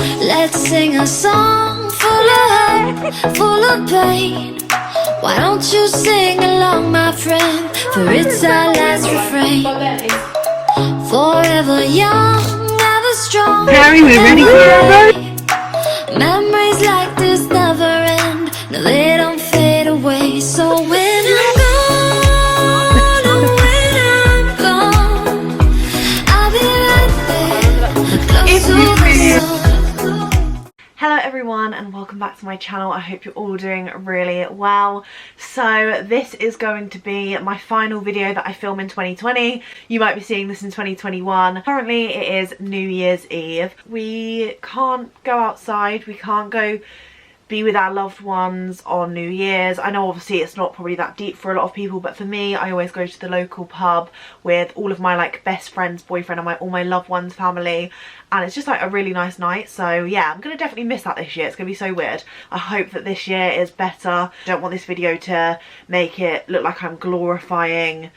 Let's sing a song full of hurt, full of pain. Why don't you sing along, my friend? For it's our last refrain. Forever young, ever strong. Harry, we ready for it? Memories like this never end. No, they don't fade away. So when I'm gone, oh, when I'm gone, I'll be right there, close to the sun. Hello everyone and welcome back to my channel. I hope you're all doing really well. So this is going to be my final video that I film in 2020. You might be seeing this in 2021. Currently it is New Year's Eve. We can't go outside, we can't go be with our loved ones on New Year's. I know obviously it's not probably that deep for a lot of people, but for me, I always go to the local pub with all of my like best friends, boyfriend and all my loved ones, family, and it's just like a really nice night. So yeah, I'm gonna definitely miss that this year. It's gonna be so weird. I hope that this year is better. I don't want this video to make it look like I'm glorifying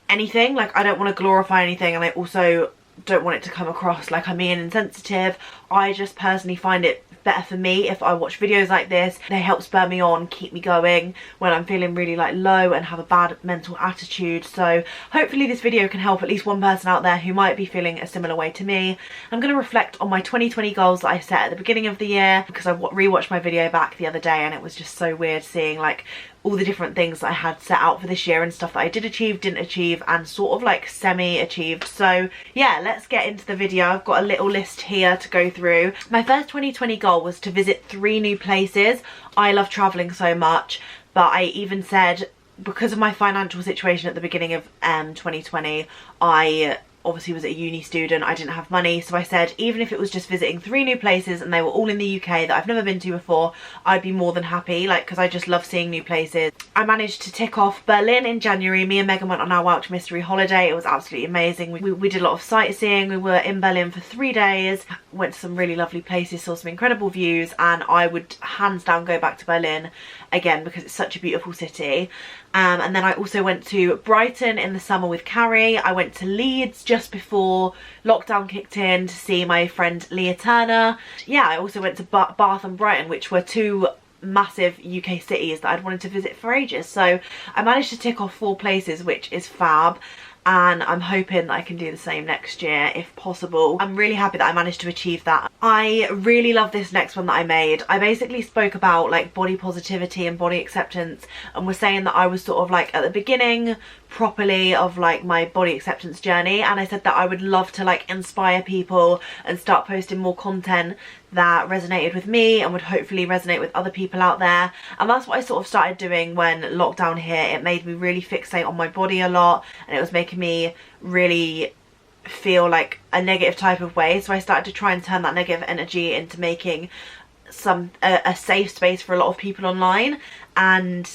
anything. Like, I don't want to glorify anything, and I also don't want it to come across like I'm being insensitive. I just personally find it better for me if I watch videos like this. They help spur me on, keep me going when I'm feeling really like low and have a bad mental attitude. So hopefully this video can help at least one person out there who might be feeling a similar way to me. I'm going to reflect on my 2020 goals that I set at the beginning of the year, because I rewatched my video back the other day and it was just so weird seeing like all the different things that I had set out for this year and stuff that I did achieve, didn't achieve, and sort of like semi-achieved. So yeah, let's get into the video. I've got a little list here to go through. My first 2020 goal was to visit 3 new places. I love traveling so much, but I even said, because of my financial situation at the beginning of 2020, I obviously was a uni student, I didn't have money, so I said even if it was just visiting 3 new places and they were all in the UK that I've never been to before, I'd be more than happy, like, because I just love seeing new places. I managed to tick off Berlin in January. Me and Megan went on our Welsh mystery holiday. It was absolutely amazing. We did a lot of sightseeing. We were in Berlin for 3 days, went to some really lovely places, saw some incredible views, and I would hands down go back to Berlin again because it's such a beautiful city. And then I also went to Brighton in the summer with Carrie. I went to Leeds just before lockdown kicked in to see my friend Leah Turner. Yeah, I also went to Bath and Brighton, which were 2 massive UK cities that I'd wanted to visit for ages. So I managed to tick off 4 places, which is fab. And I'm hoping that I can do the same next year if possible. I'm really happy that I managed to achieve that. I really love this next one that I made. I basically spoke about like body positivity and body acceptance, and was saying that I was sort of like at the beginning properly of like my body acceptance journey, and I said that I would love to like inspire people and start posting more content that resonated with me and would hopefully resonate with other people out there. And that's what I sort of started doing when lockdown hit. It made me really fixate on my body a lot, and it was making me really feel like a negative type of way. So I started to try and turn that negative energy into making a safe space for a lot of people online, and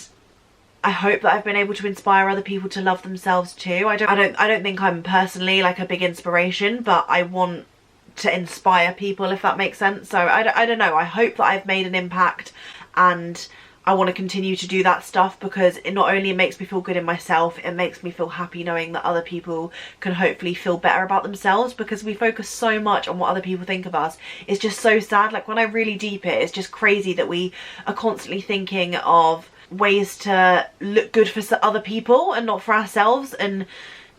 I hope that I've been able to inspire other people to love themselves too. I don't think I'm personally like a big inspiration, but I want to inspire people, if that makes sense. So I don't know, I hope that I've made an impact, and I want to continue to do that stuff because it not only makes me feel good in myself, it makes me feel happy knowing that other people can hopefully feel better about themselves, because we focus so much on what other people think of us. It's just so sad. Like, when I really deep it, it's just crazy that we are constantly thinking of ways to look good for other people and not for ourselves, and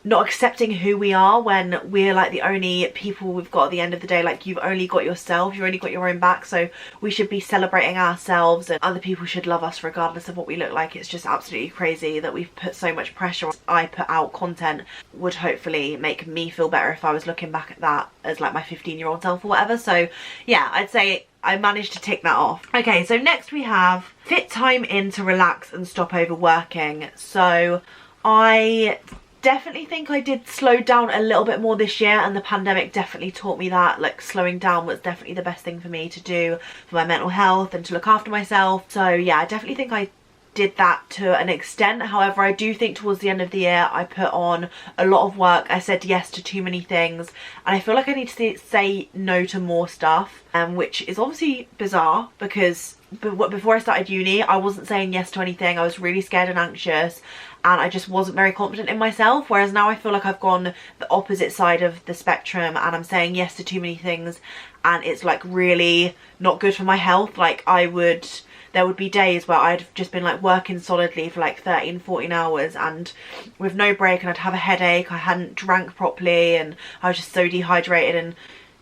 not accepting who we are when we're like the only people we've got at the end of the day. Like, you've only got yourself, you've only got your own back, so we should be celebrating ourselves, and other people should love us regardless of what we look like. It's just absolutely crazy that we've put so much pressure on. I put out content would hopefully make me feel better if I was looking back at that as like my 15-year-old self or whatever. So yeah, I'd say I managed to tick that off. Okay, so next we have fit time in to relax and stop overworking. So I definitely think I did slow down a little bit more this year, and the pandemic definitely taught me that like slowing down was definitely the best thing for me to do for my mental health and to look after myself. So yeah, I definitely think I did that to an extent. However, I do think towards the end of the year I put on a lot of work. I said yes to too many things, and I feel like I need to say no to more stuff, which is obviously bizarre because before I started uni I wasn't saying yes to anything. I was really scared and anxious, and I just wasn't very confident in myself, whereas now I feel like I've gone the opposite side of the spectrum and I'm saying yes to too many things, and it's like really not good for my health. Like there would be days where I'd just been like working solidly for like 13, 14 hours and with no break, and I'd have a headache, I hadn't drank properly, and I was just so dehydrated and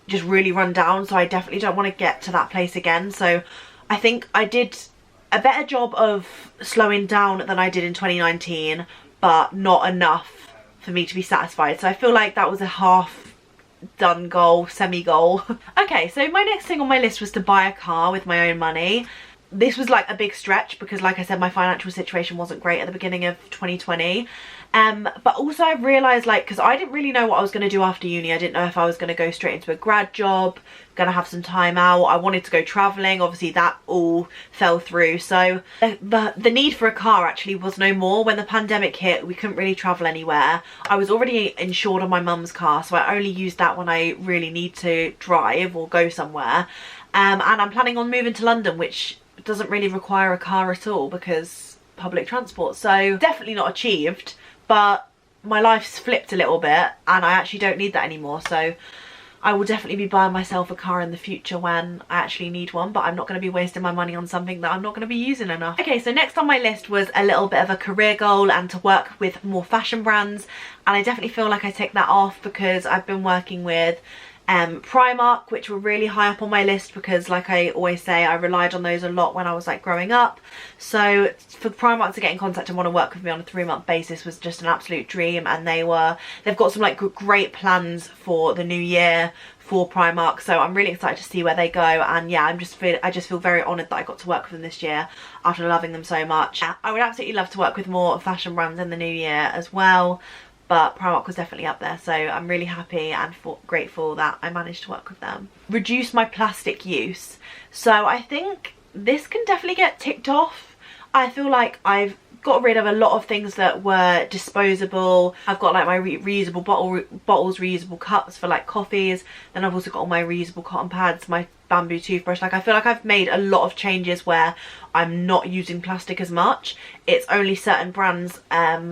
just really run down. So I definitely don't want to get to that place again. So I think I did a better job of slowing down than I did in 2019, but not enough for me to be satisfied. So I feel like that was a half done goal, semi-goal. Okay, so my next thing on my list was to buy a car with my own money. This was like a big stretch because, like I said, my financial situation wasn't great at the beginning of 2020. But also I realised, like, because I didn't really know what I was going to do after uni. I didn't know if I was going to go straight into a grad job, going to have some time out. I wanted to go travelling. Obviously that all fell through. So the need for a car actually was no more. When the pandemic hit, we couldn't really travel anywhere. I was already insured on my mum's car, so I only used that when I really need to drive or go somewhere. And I'm planning on moving to London, which doesn't really require a car at all because public transport. So definitely not achieved, but my life's flipped a little bit and I actually don't need that anymore. So I will definitely be buying myself a car in the future when I actually need one, but I'm not going to be wasting my money on something that I'm not going to be using enough. Okay, so next on my list was a little bit of a career goal and to work with more fashion brands, and I definitely feel like I tick that off because I've been working with Primark, which were really high up on my list because, like I always say, I relied on those a lot when I was like growing up. So for Primark to get in contact and want to work with me on a 3-month basis was just an absolute dream, and they've got some like great plans for the new year for Primark, so I'm really excited to see where they go. And yeah, I just feel very honoured that I got to work with them this year after loving them so much. I would absolutely love to work with more fashion brands in the new year as well, but Primark was definitely up there, so I'm really happy and grateful that I managed to work with them. Reduce my plastic use. So I think this can definitely get ticked off. I feel like I've got rid of a lot of things that were disposable. I've got like my reusable bottles, reusable cups for like coffees. Then I've also got all my reusable cotton pads, my bamboo toothbrush. Like I feel like I've made a lot of changes where I'm not using plastic as much. It's only certain brands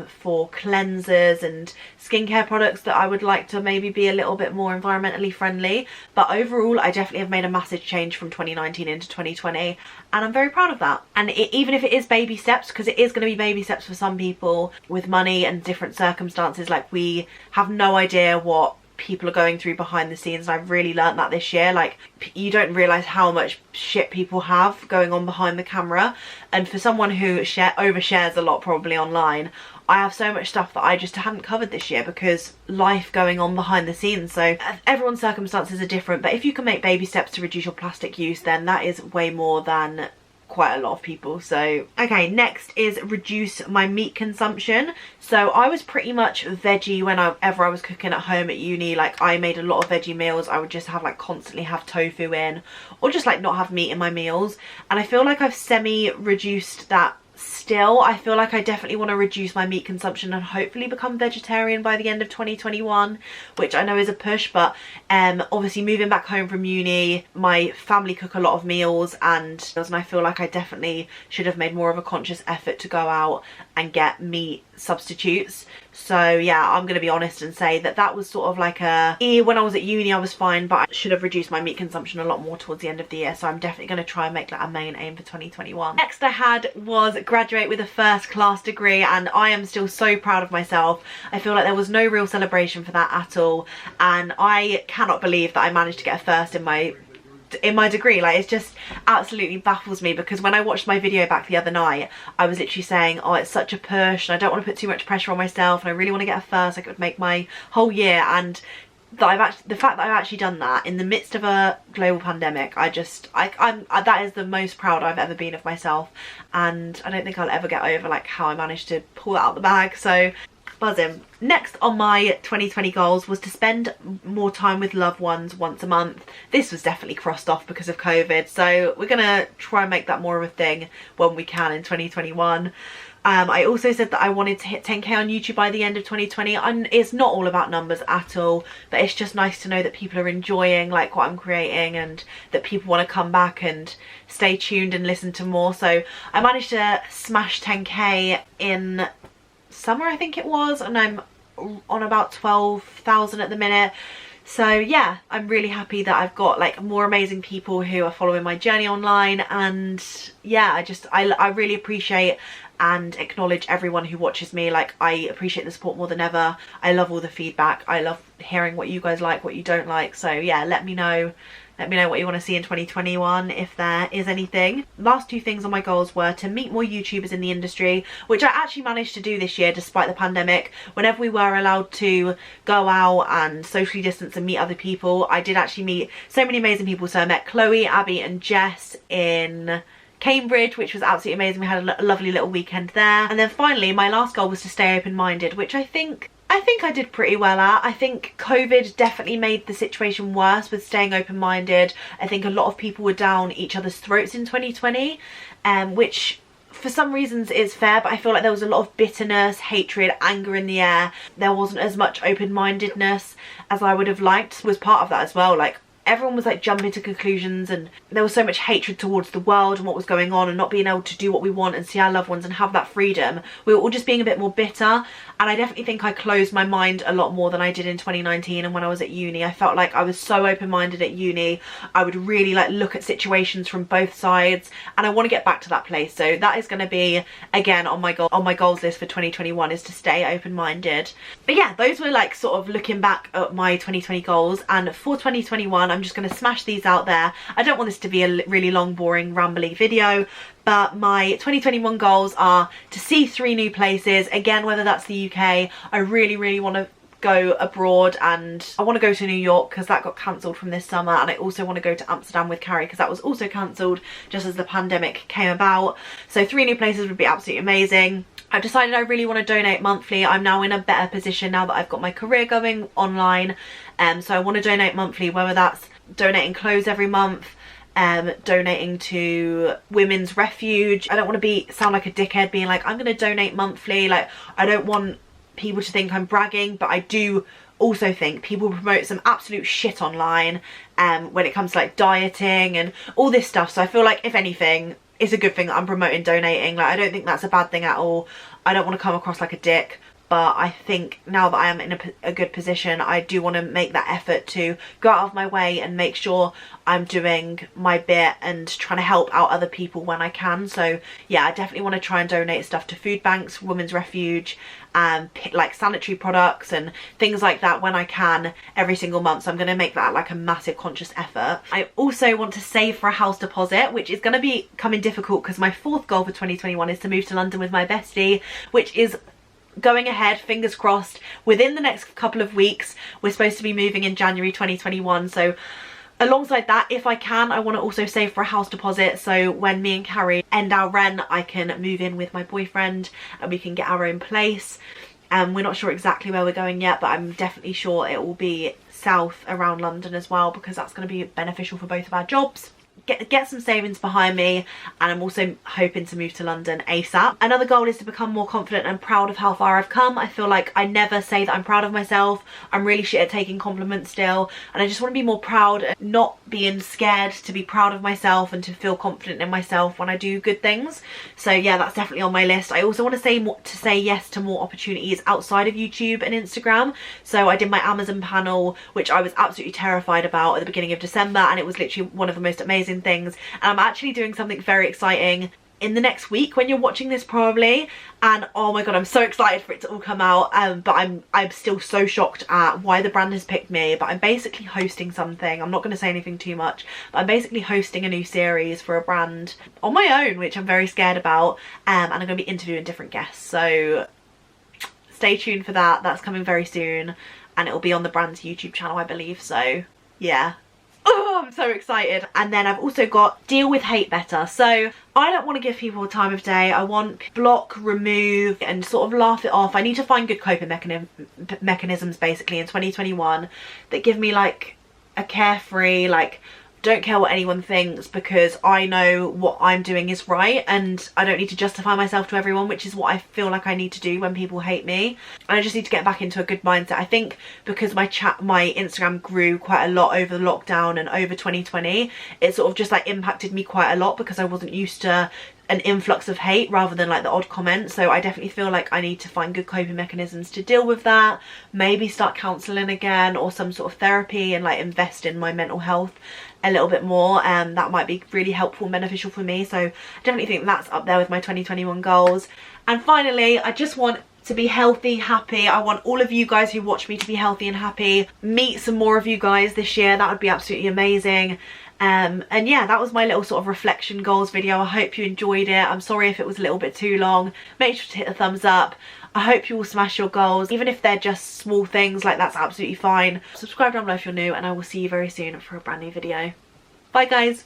for cleansers and skincare products that I would like to maybe be a little bit more environmentally friendly. But overall, I definitely have made a massive change from 2019 into 2020, and I'm very proud of that. And even if it is baby steps, because it is going to be baby steps for some people with money and different circumstances, like we have no idea what people are going through behind the scenes. And I've really learned that this year. Like, you don't realise how much shit people have going on behind the camera, and for someone who overshares a lot probably online, I have so much stuff that I just haven't covered this year because life going on behind the scenes. So everyone's circumstances are different, but if you can make baby steps to reduce your plastic use, then that is way more than quite a lot of people. So okay, next is reduce my meat consumption. So I was pretty much veggie whenever I was cooking at home at uni. Like I made a lot of veggie meals. I would just have like constantly have tofu in, or just like not have meat in my meals, and I feel like I've semi reduced that. Still, I feel like I definitely want to reduce my meat consumption and hopefully become vegetarian by the end of 2021, which I know is a push. But obviously moving back home from uni, my family cook a lot of meals, and I feel like I definitely should have made more of a conscious effort to go out and get meat substitutes. So yeah, I'm gonna be honest and say that that was sort of like when I was at uni I was fine, but I should have reduced my meat consumption a lot more towards the end of the year. So I'm definitely going to try and make that a main aim for 2021. Next I had was graduate with a first class degree, and I am still so proud of myself. I feel like there was no real celebration for that at all, and I cannot believe that I managed to get a first in my degree. Like, it just absolutely baffles me, because when I watched my video back the other night, I was literally saying, oh, it's such a push and I don't want to put too much pressure on myself and I really want to get a first, like it would make my whole year. And that the fact that I've actually done that in the midst of a global pandemic, that is the most proud I've ever been of myself, and I don't think I'll ever get over like how I managed to pull that out the bag. So buzzing. Next on my 2020 goals was to spend more time with loved ones once a month. This was definitely crossed off because of COVID, so we're gonna try and make that more of a thing when we can in 2021. I also said that I wanted to hit 10k on YouTube by the end of 2020. It's not all about numbers at all, but it's just nice to know that people are enjoying like what I'm creating and that people want to come back and stay tuned and listen to more. So I managed to smash 10k in summer, I think it was, and I'm on about 12,000 at the minute. So yeah, I'm really happy that I've got like more amazing people who are following my journey online, and yeah, I really appreciate and acknowledge everyone who watches me. Like, I appreciate the support more than ever. I love all the feedback. I love hearing what you guys like, what you don't like. So yeah, let me know what you want to see in 2021 if there is anything. Last two things on my goals were to meet more YouTubers in the industry, which I actually managed to do this year despite the pandemic. Whenever we were allowed to go out and socially distance and meet other people, I did actually meet so many amazing people. So I met Chloe, Abby and Jess in Cambridge, which was absolutely amazing. We had a lovely little weekend there. And then finally, my last goal was to stay open-minded, which I think I did pretty well at. I think COVID definitely made the situation worse with staying open-minded. I think a lot of people were down each other's throats in 2020, which for some reasons is fair, but I feel like there was a lot of bitterness, hatred, anger in the air. There wasn't as much open-mindedness as I would have liked. Was part of that as well. Like, everyone was like jumping to conclusions, and there was so much hatred towards the world and what was going on and not being able to do what we want and see our loved ones and have that freedom. We were all just being a bit more bitter, and I definitely think I closed my mind a lot more than I did in 2019 and when I was at uni. I felt like I was so open-minded at uni. I would really like look at situations from both sides, and I want to get back to that place. So that is going to be again on my goals list for 2021, is to stay open-minded. But yeah, those were like sort of looking back at my 2020 goals, and for 2021 I'm just going to smash these out there. I don't want this to be a really long, boring, rambly video, but my 2021 goals are to see 3 new places. Again, whether that's the UK, I really want to go abroad, and I want to go to New York because that got cancelled from this summer, and I also want to go to Amsterdam with Carrie because that was also cancelled just as the pandemic came about. So 3 new places would be absolutely amazing. I've decided I really want to donate monthly. I'm now in a better position now that I've got my career going online, so I want to donate monthly, whether that's donating clothes every month, donating to Women's Refuge. I don't want to sound like a dickhead being like, I'm going to donate monthly. Like, I don't want people to think I'm bragging, but I do also think people promote some absolute shit online when it comes to like dieting and all this stuff. So I feel like if anything, it's a good thing that I'm promoting donating. Like, I don't think that's a bad thing at all. I don't want to come across like a dick, but I think now that I am in a good position, I do want to make that effort to go out of my way and make sure I'm doing my bit and trying to help out other people when I can. So yeah, I definitely want to try and donate stuff to food banks, Women's Refuge, like sanitary products and things like that when I can every single month. So I'm going to make that like a massive conscious effort. I also want to save for a house deposit, which is going to be becoming difficult because my 4th goal for 2021 is to move to London with my bestie, which is going ahead, fingers crossed, within the next couple of weeks. We're supposed to be moving in January 2021, so alongside that, if I can, I want to also save for a house deposit, so when me and Carrie end our rent, I can move in with my boyfriend and we can get our own place. We're not sure exactly where we're going yet, but I'm definitely sure it will be south around London as well, because that's going to be beneficial for both of our jobs. Get some savings behind me, and I'm also hoping to move to London ASAP. Another goal is to become more confident and proud of how far I've come. I feel like I never say that I'm proud of myself. I'm really shit at taking compliments still, and I just want to be more proud and not being scared to be proud of myself and to feel confident in myself when I do good things. So yeah, that's definitely on my list. I also want to say yes to more opportunities outside of YouTube and Instagram. So I did my Amazon panel, which I was absolutely terrified about at the beginning of December, and it was literally one of the most amazing things. And I'm actually doing something very exciting in the next week when you're watching this probably, and oh my god, I'm so excited for it to all come out. But I'm still so shocked at why the brand has picked me. But I'm basically hosting something. I'm not going to say anything too much, but I'm basically hosting a new series for a brand on my own, which I'm very scared about, and I'm going to be interviewing different guests, so stay tuned for that. That's coming very soon, and it will be on the brand's YouTube channel, I believe. So yeah. Oh, I'm so excited. And then I've also got deal with hate better. So I don't want to give people a time of day. I want block, remove and sort of laugh it off. I need to find good coping mechanisms basically in 2021 that give me like a carefree, like don't care what anyone thinks, because I know what I'm doing is right and I don't need to justify myself to everyone, which is what I feel like I need to do when people hate me. And I just need to get back into a good mindset. I think because my Instagram grew quite a lot over the lockdown and over 2020, it sort of just like impacted me quite a lot because I wasn't used to an influx of hate rather than like the odd comment. So I definitely feel like I need to find good coping mechanisms to deal with that, maybe start counselling again or some sort of therapy, and like invest in my mental health a little bit more. That might be really helpful and beneficial for me. So I definitely think that's up there with my 2021 goals. And finally, I just want to be healthy, happy. I want all of you guys who watch me to be healthy and happy. Meet some more of you guys this year. That would be absolutely amazing. And yeah, that was my little sort of reflection goals video. I hope you enjoyed it. I'm sorry if it was a little bit too long. Make sure to hit the thumbs up. I hope you will smash your goals, even if they're just small things, like that's absolutely fine. Subscribe down below if you're new, and I will see you very soon for a brand new video. Bye guys.